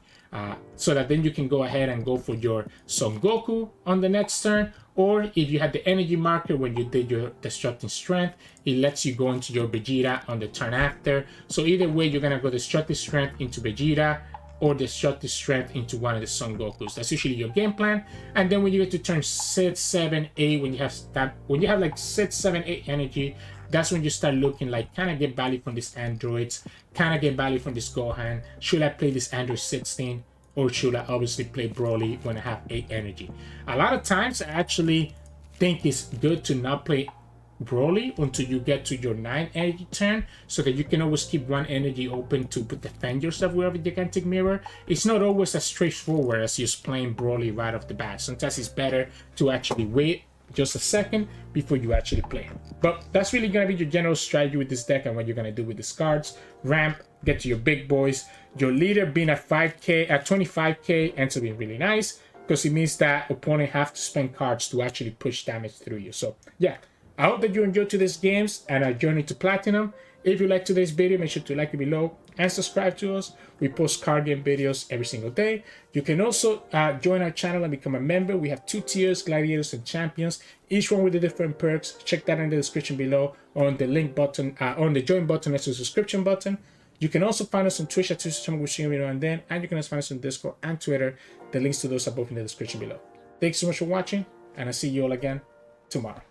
So that then you can go ahead and go for your Son Goku on the next turn, or if you had the energy marker when you did your destructive strength, it lets you go into your Vegeta on the turn after. So either way, you're gonna go destructive strength into Vegeta or destructive strength into one of the Son Gokus. That's usually your game plan. And then when you get to turn 6, 7, 8, when you have like 6, 7, 8 energy, that's when you start looking like, can I get value from these androids? Can I get value from this Gohan? Should I play this Android 16? Or should I obviously play Broly when I have 8 energy? A lot of times I actually think it's good to not play Broly until you get to your 9 energy turn, so that you can always keep 1 energy open to defend yourself with a gigantic mirror. It's not always as straightforward as just playing Broly right off the bat. Sometimes it's better to actually wait just a second before you actually play him. But that's really going to be your general strategy with this deck and what you're going to do with these cards. Ramp, get to your big boys. Your leader being at 5k, at 25k ends up being really nice because it means that opponent have to spend cards to actually push damage through you. So yeah, I hope that you enjoyed today's games and our journey to platinum. If you like today's video, make sure to like it below and subscribe to us. We post card game videos every single day. You can also join our channel and become a member. We have 2 tiers, gladiators and champions, each one with the different perks. Check that in the description below, or on the link button, on the join button next to the subscription button. You can also find us on Twitch at Twitch.tv, we're streaming every now and then, and you can also find us on Discord and Twitter. The links to those are both in the description below. Thanks so much for watching, and I'll see you all again tomorrow.